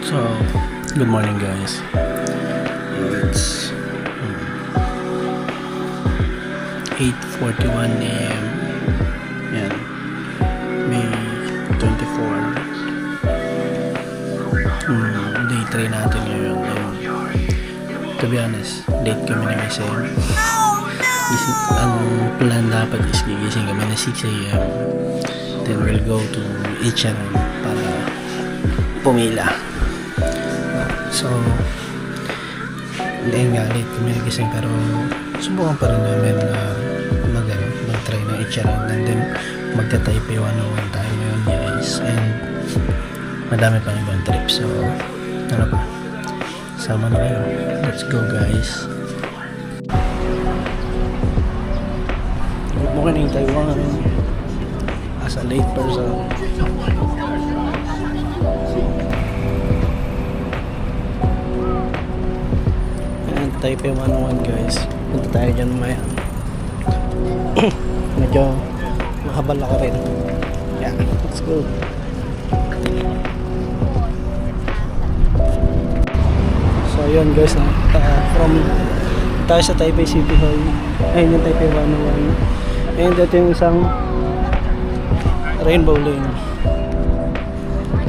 So, good morning guys. It's 8:41 AM. Yan. May 24. Day 3 natin ngayon. To be honest, late kami na kasi. Ang plan dapat is gigising kami na 6 AM. Then we'll go to H&M para pumila. So, hindi nga late kami nagising pero subukan pa rin namin na mag-try ng H&M and then magta-Taipei 101 tayo ngayon guys, and madami pang ibang trip. So, ano pa? Sama na kayo. Let's go guys. Good morning Taiwan. As a late person. And Taipei 101 guys. Punta tayo dyan mamaya. Medyo mahabal ako rin. Yeah, let's go. So yun guys, from tayo sa Taipei City Hall. Ayun yung Taipei 101. And ito yung isang Rainbow Lane.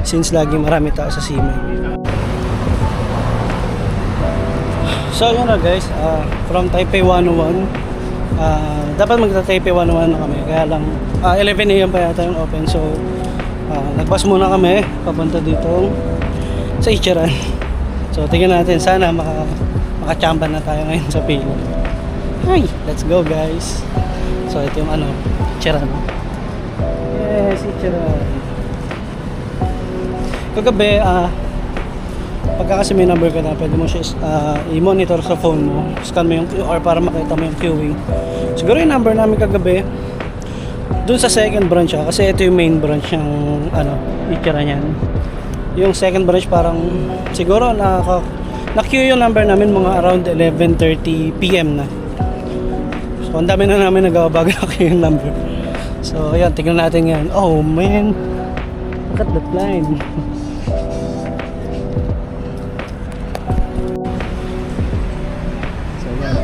Since lagi marami tao sa Simen. So yun na guys, from Taipei 101, dapat magta-Taipei 101 na kami. Kaya lang 11 AM pa yata yung open. So nagpas muna kami papunta dito sa Ichiran. So tingnan natin, sana makachamba na tayo ngayon sa pila. Hi, let's go guys. So ito yung Ichiran. Yes, Ichiran. Kagabi, pagka kasi may number ka na, pwede mo siya i-monitor sa phone mo. Scan mo yung QR para makita mo yung queuing. Siguro yung number namin kagabi dun sa second branch kasi ito yung main branch ng Ichiran yan. Yung second branch parang siguro na-queue yung number namin mga around 11:30 PM na. So ang dami na namin nagawa bago na-queue yung number. So ayan, tignan natin yan. Oh man, look at that line. So ayan,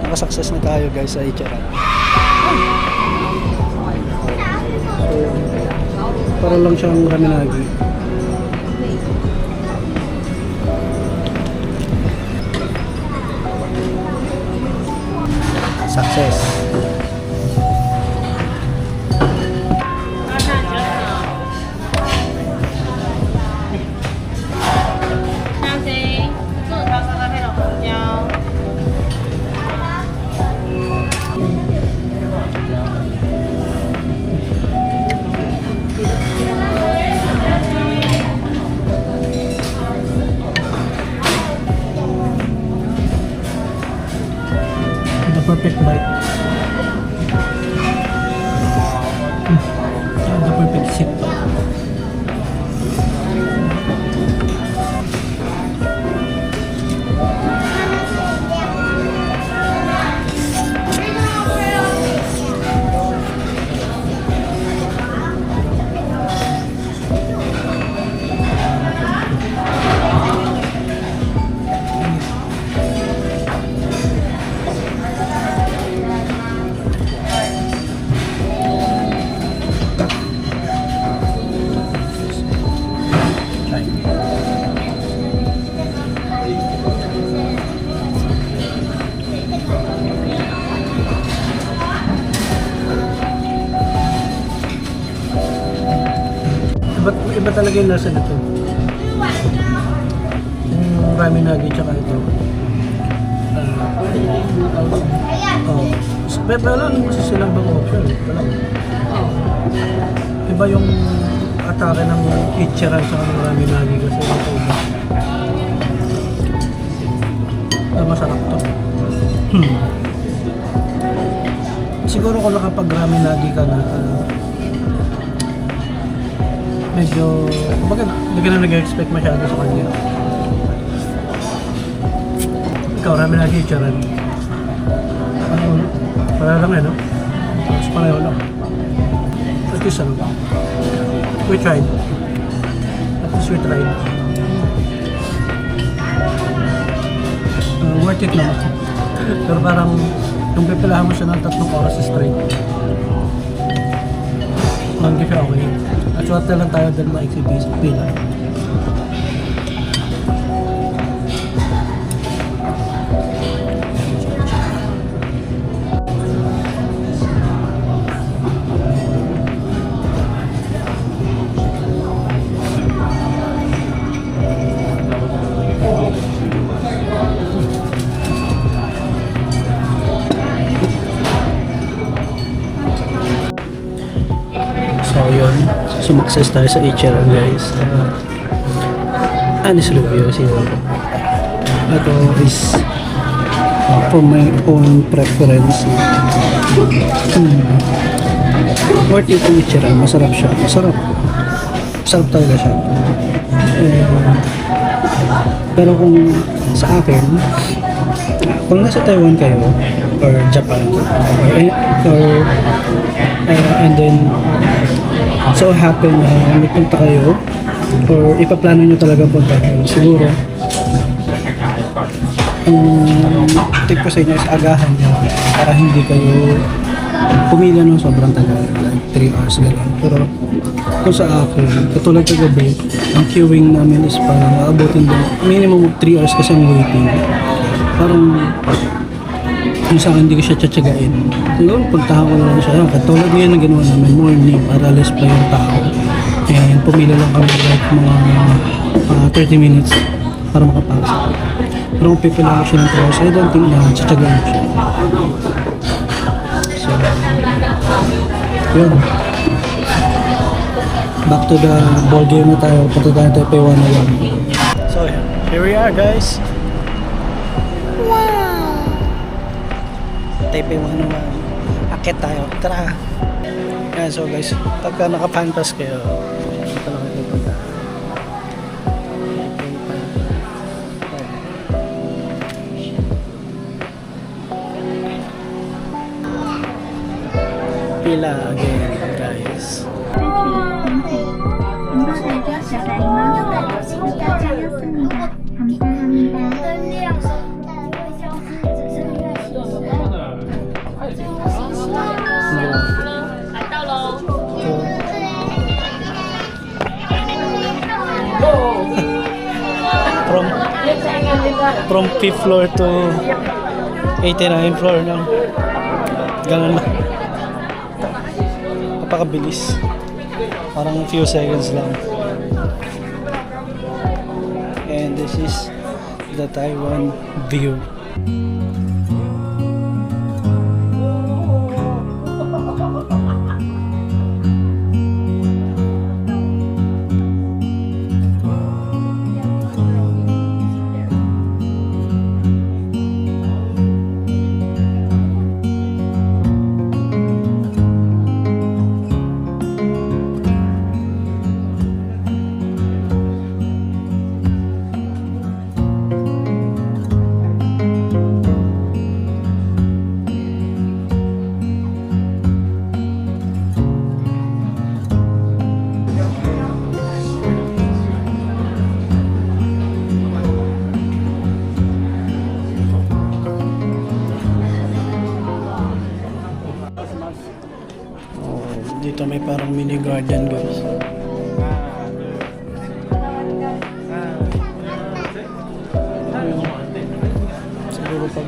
nakasuccess na tayo guys sa Ichiran. So para lang siyang Raminagi. Success. The perfect bite. The perfect sip. Iba talaga yung lasa nito. Yung Raminagi tsaka ito. Pero wala naman kasi silang bang option. Iba yung atake ng Ichiran tsaka ng Raminagi kasi ito iba. Masarap to. Siguro kung nakapag-Raminagi ka na, medyo, bakit hindi ka na nag-expect masyado sa kanya? Ikaw, Raminagi, Ichiran. Para lang no? Tapos pareho lang. At least we tried. At least we tried. worth it naman. Pero parang nung pipilahan mo siya ng 3 oras straight, hindi siya okay. At swerte lang tayo dahil maiksi pila. So yun, sumakses tayo sa HRM guys. Anis Lubio siguro. Ito is for my own preference. Worth it yung HRM, masarap siya. Masarap talaga siya. Pero kung sa akin, kung nasa Taiwan kayo or Japan or and then so happen na may punta kayo or ipaplano nyo talaga punta kayo, siguro ang tip ko sa inyo is agahan nyo para hindi kayo pumila ng sobrang tagal, like 3 hours gano'n. Pero kung sa akin, katulad kagabi, ang queuing namin is parang aabutin din minimum of 3 hours kasi ang waiting. Parang kung sa akin, hindi ko siya tsatsagain. Siguro, pagtahan ko na lang siya. Katulad ngayon na ginawa namin, morning, para less pa yung tao. Kaya pumila lang kami like mga 30 minutes para makapasok. Pero kung pipila ko siya ng 3 hours, I don't think na tsatsagain ko siya. So, yun. Back to the ball game na tayo. Punta tayo Taipei 101. So, here we are guys. Taipei 101. Akit tayo. Tara! Yan, so guys, pagka naka-fanpass kayo, ito lang kayo punta. Pila again, guys. From 5th floor to 89th floor lang. Ganun lang. Napakabilis. Parang few seconds lang. And this is the Taiwan view. Dito may parang mini garden guys. Siguro pag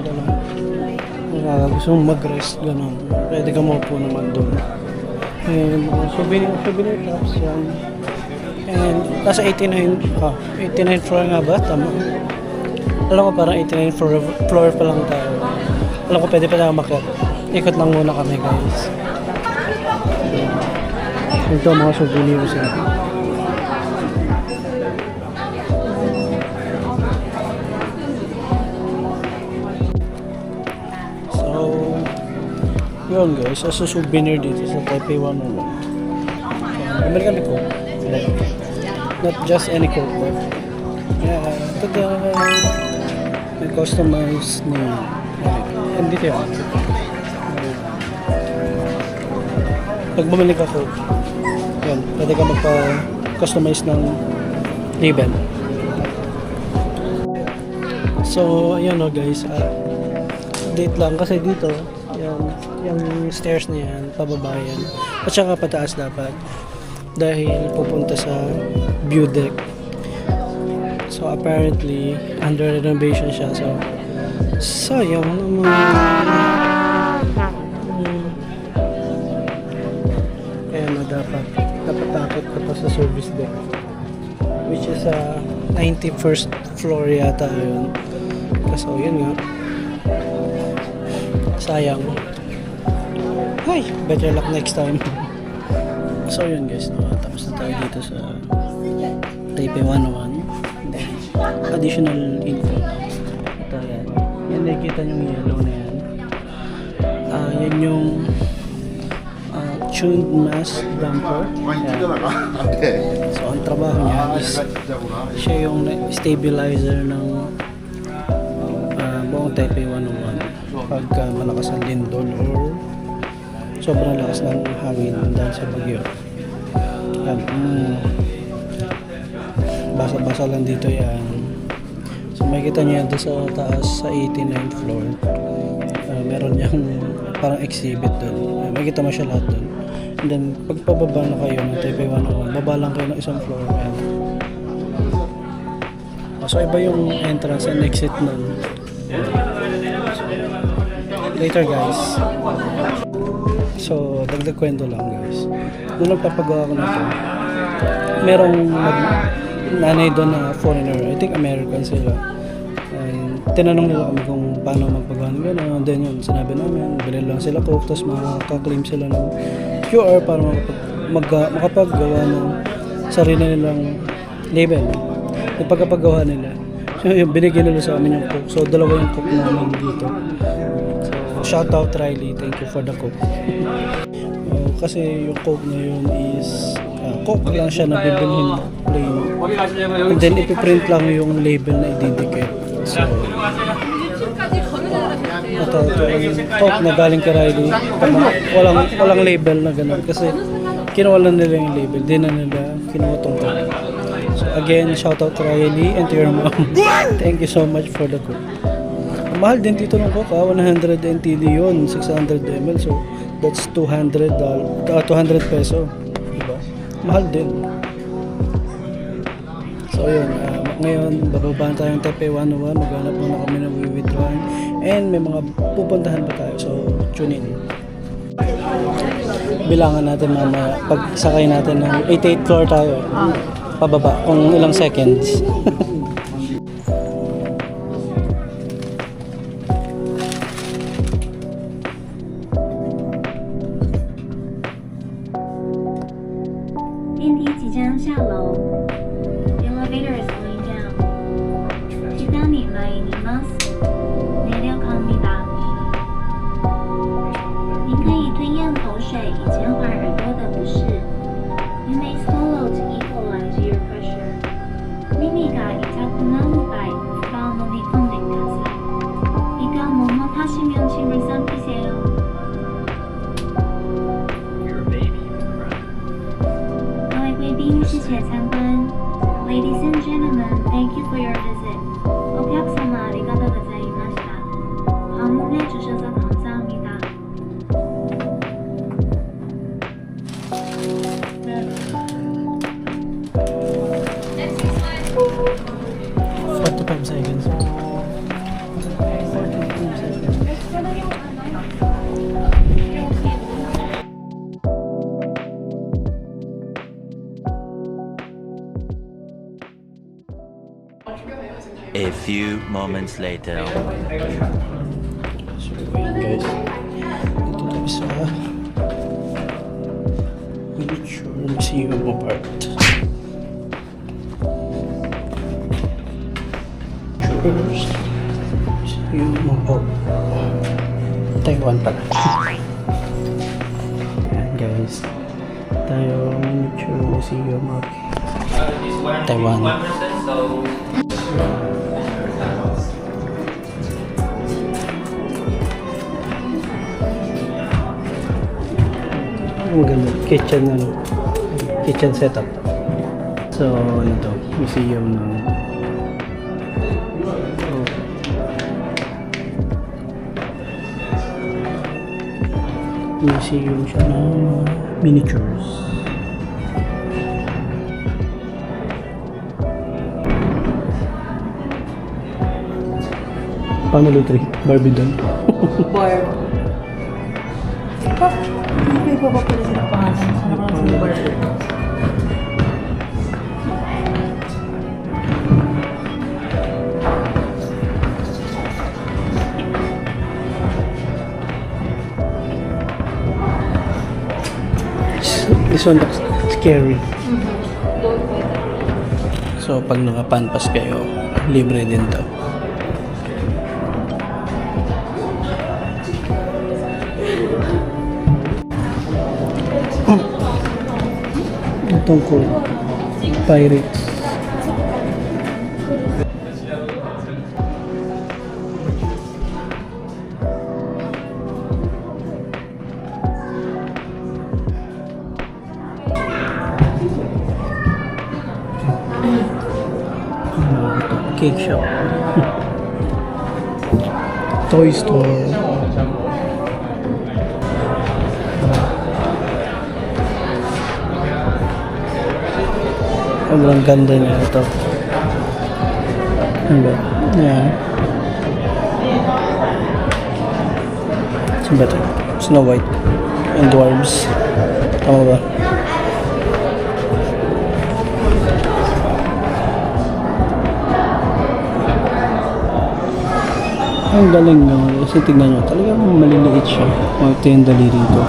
gusto mong mag-rest gano'n, pwede ka maupo naman doon. And mga souvenir shops yan. And nasa 89th floor nga ba? Tama. Alam ko parang 89th floor pa lang tayo. Alam ko pwede pa tayo makiat. Ikot lang muna kami guys. Ito mga souvenirs sila. So, yun guys, as a souvenir dito sa Taipei 101. Bumili kami Coke. Not just any Coke, but ito may customized name. And dito yun. Pag bumili ka Coke, yan, pwede ka magpa-customize ng label. So, ayun o guys, update lang kasi dito, yung stairs na yan, pababa yan. At saka pataas dapat. Dahil pupunta sa view deck. So, apparently, under renovation siya. So, sayang naman. Kaya na dapat takot ka pa sa service deck. Which is 91st floor yata yun. Kaso yun nga, sayang. Ay, better luck next time. So yun guys, no? Tapos na tayo dito sa Taipei 101. Then, additional info. Ito yan. Yan, nakikita nyo yung yellow na yan. Yan yung tuned mass damper. Yan. So ang trabaho niya is siya yung stabilizer ng buong Taipei 101 pagka malakas ang lindol or sobrang lakas ng hangin dahil sa bagyo. Yan. Basa-basa lang dito yan. So makikita niyo yan doon sa taas sa 89th floor. Meron niyang parang exhibit doon. Makikita mo siya lahat doon. And then pag pababa na kayo ng Taipei 101, baba lang kayo ng isang floor. Yan. So iba yung entrance and exit nun. Later guys. So dagdag kwento lang guys. Nung nagpapagawa ko na ito, merong nanay doon na foreigner, I think American sila. Tinanong nila kami kung paano magpagawa ng gano'n. Then yun, sinabi namin, bilhin lang sila coke, tapos makaka-claim sila ng QR para makapaggawa ng sarili nilang label. Yung pagkapagawa nila. So yung binigyan nila sa amin yung coke. So dalawa yung coke namin dito. So shout out Riley, thank you for the coke. Kasi yung coke na yun is coke lang siya na bibilhin plain. And then ipiprint lang yung label na ididikit. So ito yung coke na galing kay Riley. Walang label na gano'n kasi kinuha nila yung label, di na nila kinuha tong coke. So again, shout out to Riley and to your mom. Thank you so much for the coke. Mahal din dito ng coke, 100 NTD yun, 600 ml. So that's $200 peso. Diba? Mahal din. So yun, ngayon bababa tayo ng Taipei 101, maghanap muna kami ng withdrawn and may mga pupuntahan pa tayo, so tune in. Bilangan natin mamaya pag sakay natin ng 88th floor tayo pababa kung ilang seconds. Elevator is going down. 계단이 내리ます. 내려갑니다.您可以吞咽口水以减缓耳朵的不适。You may swallow to equalize your pressure. 미미가 이자꾸는 바이 부담을 컨택하세요. 이가 못못하시면 침을 삼키세요.各位贵宾，谢谢参观。Ladies and gentlemen, thank you for your visit. 오客様 아리가또 고자이마시다. 방문해 주셔서 감사합니다. Forty-five seconds. A few moments later. So yun guys, dito tayo sa Miniature Museum of Art. First Museum of Art, Taiwan pala. Ayan guys, tayo Miniature Museum of Taiwan. Maganda kitchen setup. So ano to, museum ng museum siya ng miniatures. Family tree, Barbie doll. Barb. Hindi pa ba pala sila pangalan? Nakakasin yung Barb. This one looks scary. So, pag nakapanpas kayo, libre din to. Itong cool. Pirates. Cake shop. Toy store. Sobrang ganda niya ito. Ano ba? Ayan. Saan ba ito? Snow White and Dwarves. Tama ba? Ang galing naman. Kasi tignan nyo, talagang maliliit siya. Ito yung daliri ko.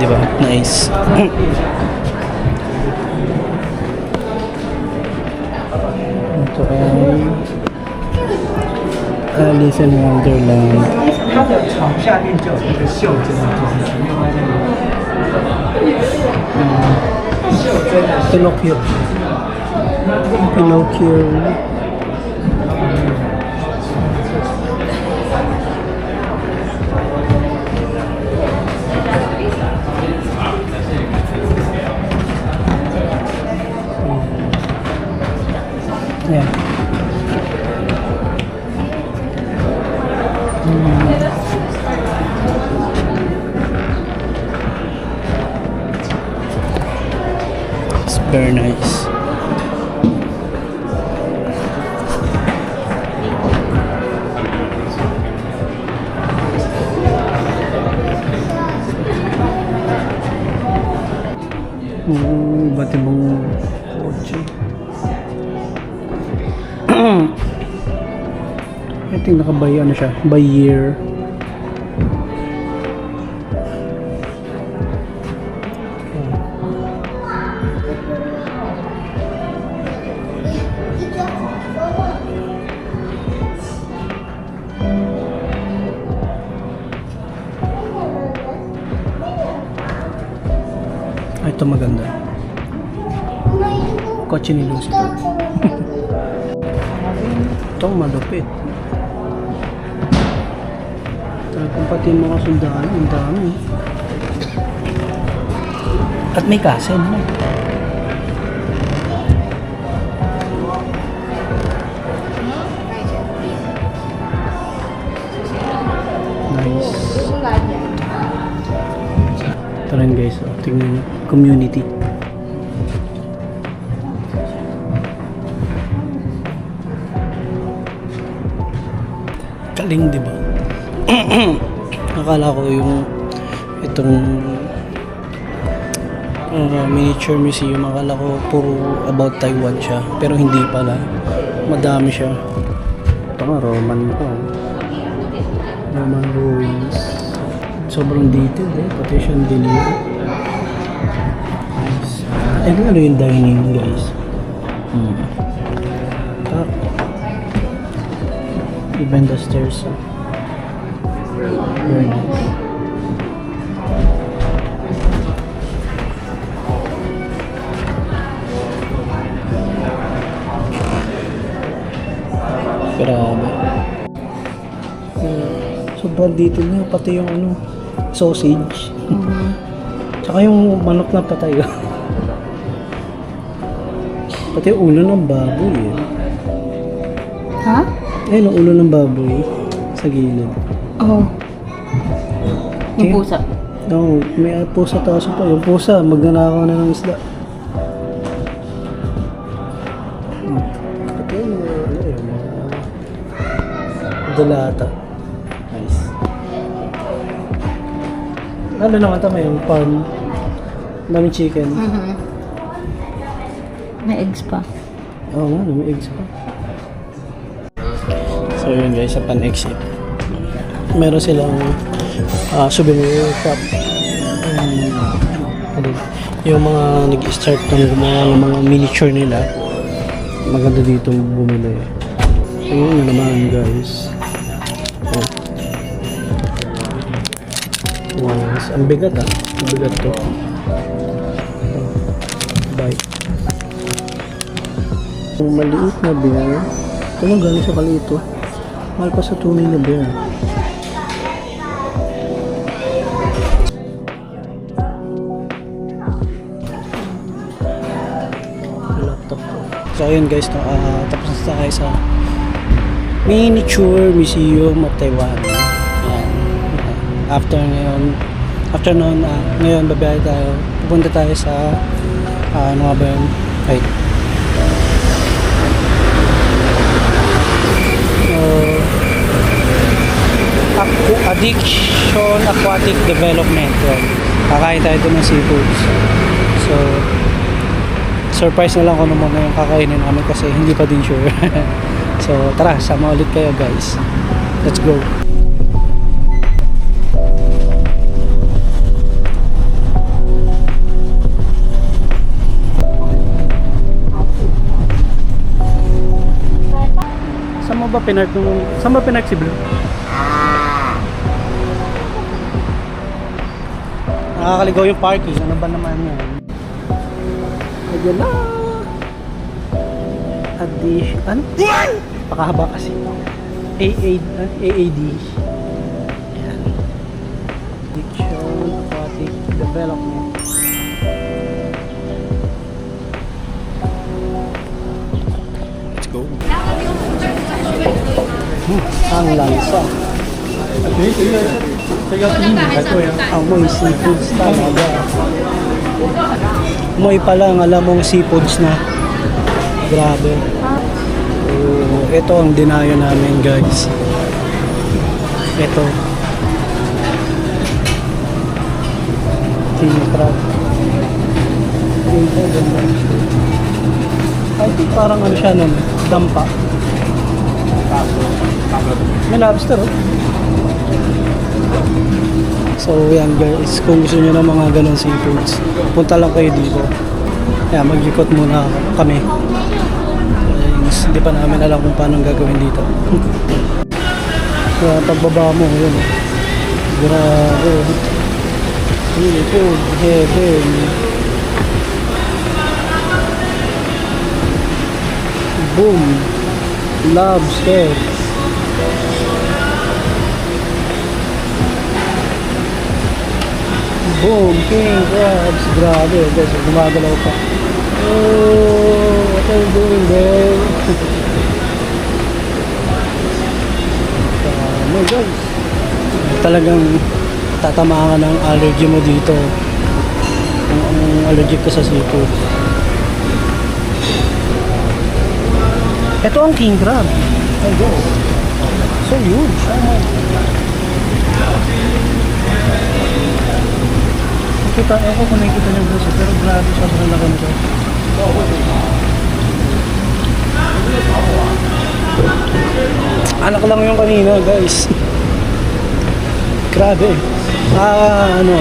Di ba? Nice. Ito ay Alice in Wonderland. 它的床下面就有一个袖珍的装置，你有发现吗？袖珍的 Pinocchio. Pinocchio. Yeah. It's very nice. Iba't ibang kotse. I think nakabay ano siya, by year. Ito maganda. Kotse ni Lucy. Ito malupit. Talagang pati mga sundaan, ang dami. At may castle, no? Nice. Ito rin guys, oh. Tingnan nyo. Community. Kaling, di ba? Akala ko yung itong miniature museum, akala ko puro about Taiwan siya, pero hindi pala, madami siya. Ito nga, Roman pa, Roman ruins. Sobrang detailed eh, pati chandelier. Nice. Ano yung dining guys? Even the stairs. Very nice. Grabe. Sobrang detail niya, pati yung ano, sausage. Tsaka yung manok na patay. Pati yung ulo ng baboy eh. Ha? Ayun, ang ulo ng baboy sa gilid. Oh. Yung pusa. No, may pusa taas pa. Yung pusa, magnanakaw na ng isda. Ito yung dalata. Nice. Ano naman tama yung farm. Daming chicken. May eggs pa. Oo nga, may eggs pa. So yun guys, sa pan-exit. Meron silang souvenir shop. Yung mga nag-start ng gumawa ng mga miniature nila, maganda dito bumili. So yun naman guys. Wow, ang bigat ang bigat to. Bye. Yung maliit na bear, ito lang gano'n siya kaliit to. Mahal pa sa tunay na bear. Laptop ko. So ayun guys, tapos na tayo sa Miniature Museum of Taiwan. Yan. After noon, ngayon babiyahe tayo. Pupunta tayo sa ano nga ba yun? Wait. Addiction Aquatic Development. Yun. Kakain tayo doon ng seafoods. So, surprise na lang kung ano muna yung kakainin namin kasi hindi pa din sure. So, tara, sama ulit kayo guys. Let's go. Saan ba pinark si Blue? Nakakaligaw yung parking. Ano ba naman yan? Ayan na! Addition. Pakahaba kasi. AAD. Ayan. Addiction Aquatic Development. Let's go. Ang lansa. Amoy seafoods talaga. Amoy pa lang, alam mong seafoods na. Grabe. Ito ang dinayo namin guys. Ito. King crab. Ito, ganda. I think parang ano siya nun, dampa. May lobster oh. So yan guys, kung gusto nyo ng mga ganun seafoods, punta lang kayo dito. Kaya mag-ikot muna kami. Hindi pa namin alam kung paano gagawin dito. Kaya pagbaba mo, yun. Grabe. Seafood heaven. Boom. Lobster. Boom, king crabs. Grabe, guys, gumagalaw pa. Oh, what are you doing there? Oh guys, talagang tatamaan ng allergy mo dito. Ang allergic ka sa seafood. Ito ang king crab. Oh guys, so huge. Kita ako kung nakikita niyo guys, pero grabe sobrang laki nito. Anak lang yung kanina guys. Grabe. Ano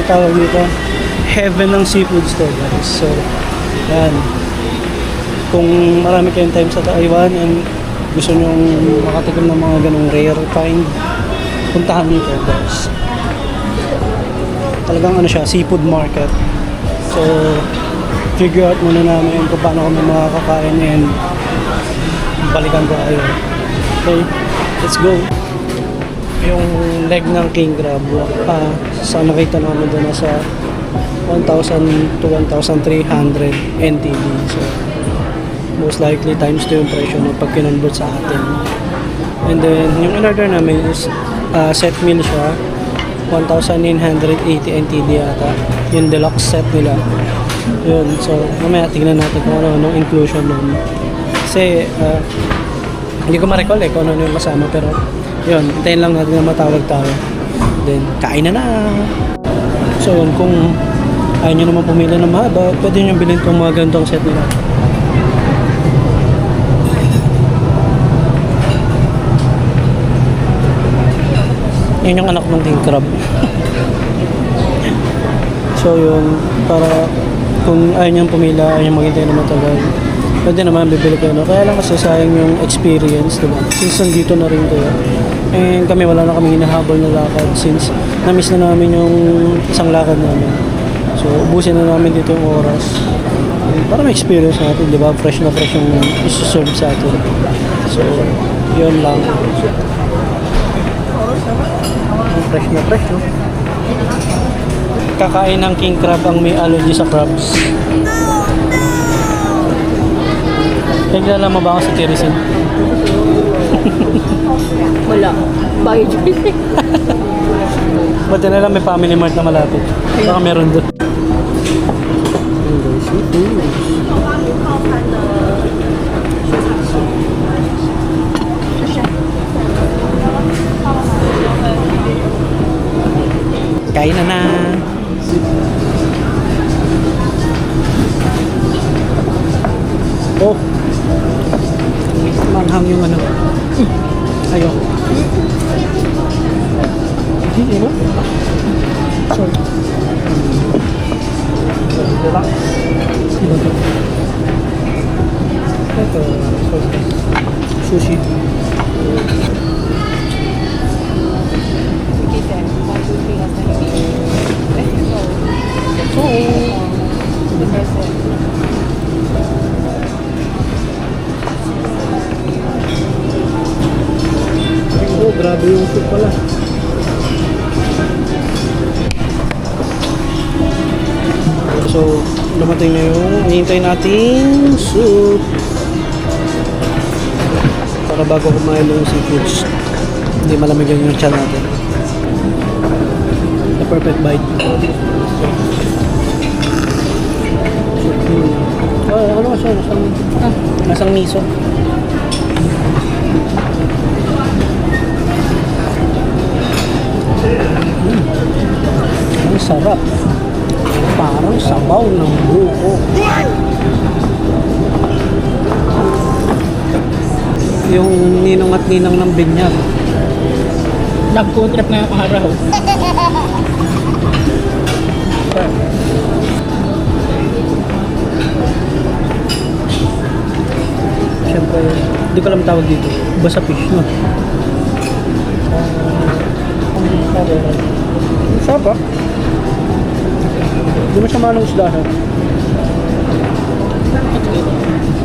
tawag dito? Heaven ng seafoods to guys. So, yan. Kung marami kayong time sa Taiwan and gusto nyo makatikim ng mga ganong rare find, puntahan nyo ito guys. Talagang ano siya, seafood market. So, figure out muna namin kung paano kami makakakain and balikan ko kayo. Okay, let's go. Yung leg ng king crab, sa nakita namin doon nasa 1,000 to 1,300 NTD. So, most likely times 2 yung presyo ng pag kinonvert sa atin. And then, yung in-order namin is set meal siya. 1,980 NTD yata. Yung deluxe set nila. Yun. So, mamaya tingnan natin kung ano inclusion nun. Kasi, hindi ko ma-recall kung ano yung kasama. Pero, yun. Hintayin lang natin na matawag tayo. Then, kain na na! So, yun. Kung ayaw nyo naman pumili ng mahaba, pwede nyo bilhin itong mga ganitong set nila. Yun yung anak ng king crab. So yun, para kung ayaw niyang pumila, ayaw niyang maghintay na matagal, pwede naman bibili kayo. No? Kaya lang kasi sayang yung experience, diba? Since nandito na rin kayo. And kami wala na kami hinahabol na lakad since na-miss na namin yung isang lakad namin. So ubusin na namin dito yung oras. Para ma-experience natin, di ba? Fresh na fresh yung isi-serve sa atin. So, yun lang. Fresh na fresh, no? Kakain ng king crab ang may allergy sa crabs. Kaya kilala mo ba ako sa Tirisin? Wala. Bayo dyan. Buti na lang may family mart na malapit. Baka meron doon. Kain na na. Oh. Manghang yung ano. Ayaw. Hindi mo? Sorry. Diba? Diba ito? Ito. Sushi. Oh, grabe yung soup pala. So, lumating na yung hinihintay nating soup. Para bago kumain yung seafoods, hindi malamigan yung tiyan natin. The perfect bite. Oh, ano siya? Nasang miso. Ang sarap. Parang sabaw ng buko. Yung ninong at ninang ng binyag. Nag-food trip ngayong araw. Siyempre, hindi ko alam tawag dito. Basta fish, no? Sarap ah. Hindi mo siya manong isdahan.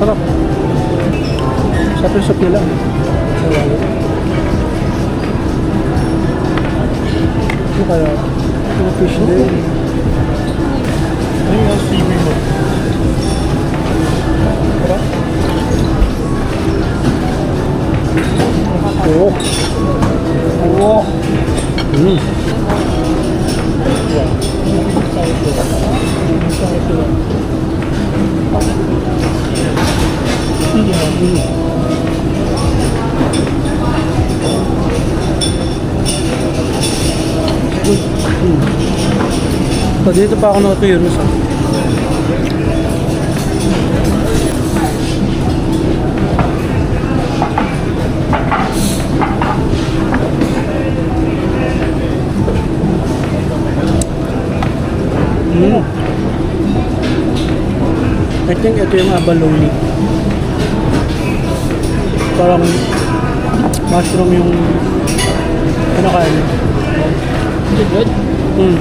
Sarap. Sarap yung soup nila. Ano kaya? Yung fish din. Ano yung seaweed mo? Sarap. Oo. Oo. So, dito pa ako nakatuyo sa I think ito yung abalone. Parang mushroom yung kinakain. Is it good? Good.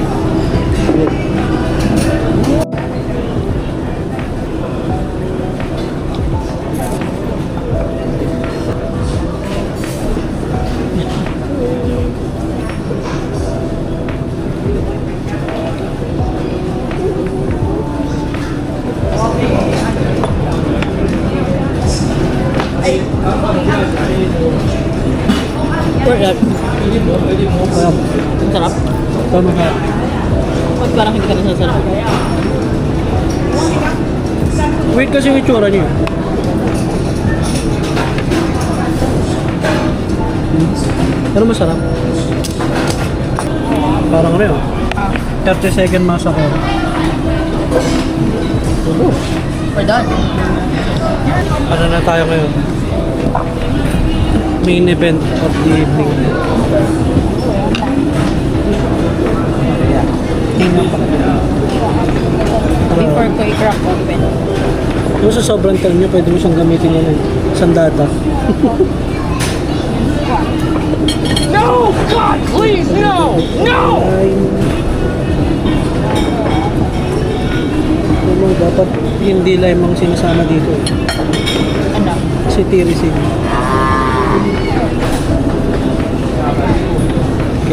Where's that? Tama ka. Pag parang hindi ka nasasarap. Wait kasi yung itsura niyo. Pero masarap. Parang ano yun? 30 second massacre. We're done. Ano na tayo ngayon? Main event of the evening. Before ko i-crack open. Kung sa sobrang time nyo, pwede mo siyang gamitin yan eh. Sandata. No! God, please, no! No! Ay. Ano, dapat hindi lemang sinasama dito eh. Ano? Si Tirisin.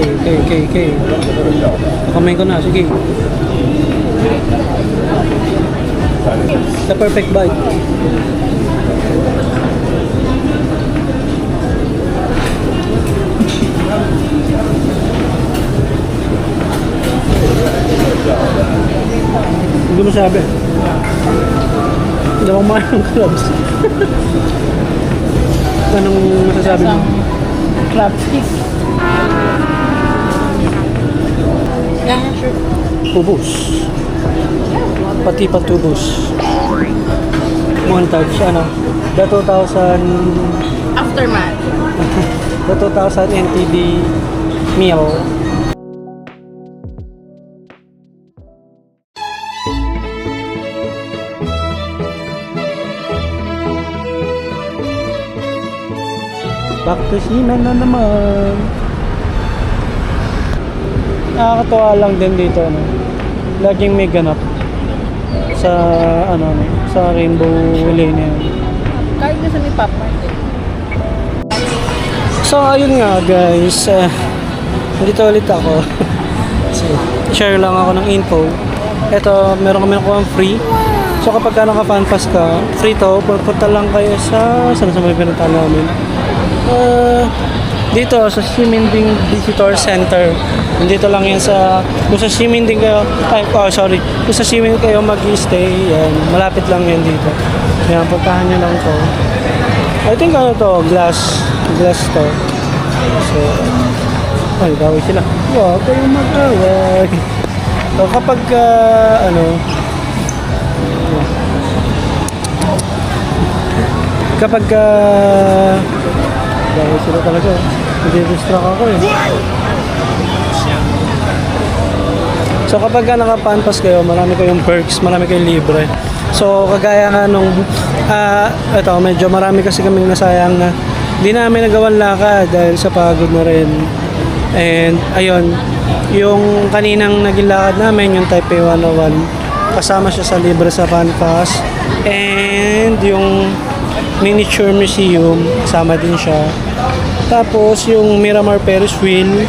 Okay. Kamay ko na, sige. The perfect bite. Hindi mo sabi. Hindi ako kumain ng crabs. Anong masasabi mo? Crab stick. Yeah, sure. Ubus. Pati patubos. Montage, ano? The 2000... Aftermath. The 2000 NTD meal. Back to Sinan na naman. Nakakatuwa lang din dito, ano. Laging may ganap sa sa Rainbow Lane na yun. Kahit na sa may Pop Mart. So ayun nga guys, dito ulit ako. So, share lang ako ng info. Ito, meron kami nakuha free. So kapag ka naka-fan pass ka, free to, pupunta lang kayo sa saan sa may pinunta namin. Dito sa Siminding Visitor Center. Dito lang yan sa kung sa Siminding kayo, kung sa Siminding kayo mag-stay, yan, malapit lang yan dito. Yan, puntahan nyo lang to. I think ano to, glass to. So, ay, gawin sila. Huwag kayong mag-away. So, kapag, gawin sila talaga. Hindi-distract ako eh. So, kapag naka-fan pass kayo, marami kayong perks, marami kayong libre. So, kagaya nga nung, medyo marami kasi kaming nasayang na di namin nagawan lakad dahil sa pagod na rin. And, ayun, yung kaninang naging lakad namin, yung Taipei 101, kasama siya sa libre sa fan pass. And, yung miniature museum, kasama din siya. Tapos, yung Miramar Ferris wheel,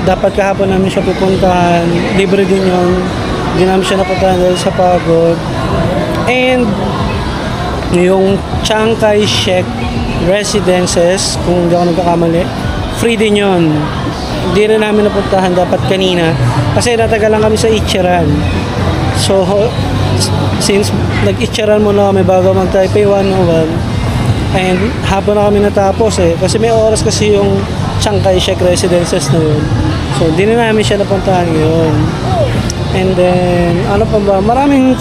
dapat kahapon namin siya pupuntahan. Libre din yun. Hindi namin siya napuntahan dahil sa pagod. And, yung Chiang Kai-shek Residences, kung hindi ako nagkakamali, free din yun. Hindi rin namin napuntahan dapat kanina. Kasi natagalan kami sa Ichiran. So, since nag-Ichiran muna kami bago mag-Taipei 101, and hapon na kami natapos eh. Kasi may oras kasi yung Chiang Kai-shek Residences na yun. So, di na namin siya napuntahan yun. And then, ano pa ba? Maraming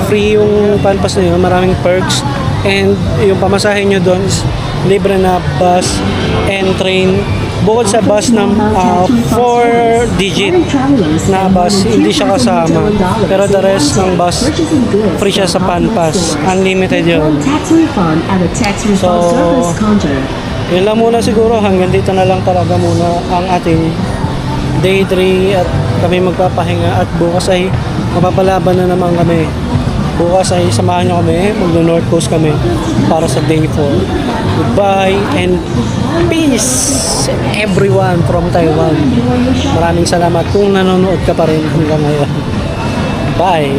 free yung fan pass na yun. Maraming perks. And yung pamasahe nyo doon is libre na bus and train. Bukod sa bus na 4-digit na bus, hindi siya kasama. Pero the rest ng bus, free siya sa fan pass. Unlimited yun. So, yun lang muna siguro. Hanggang dito na lang talaga muna ang ating day 3 at kami magpapahinga at bukas ay mapapalaban na naman kami. Bukas ay samahan nyo kami, mag-North Coast kami para sa day 4. Goodbye and peace everyone from Taiwan. Maraming salamat kung nanonood ka pa rin hanggang ngayon. Bye!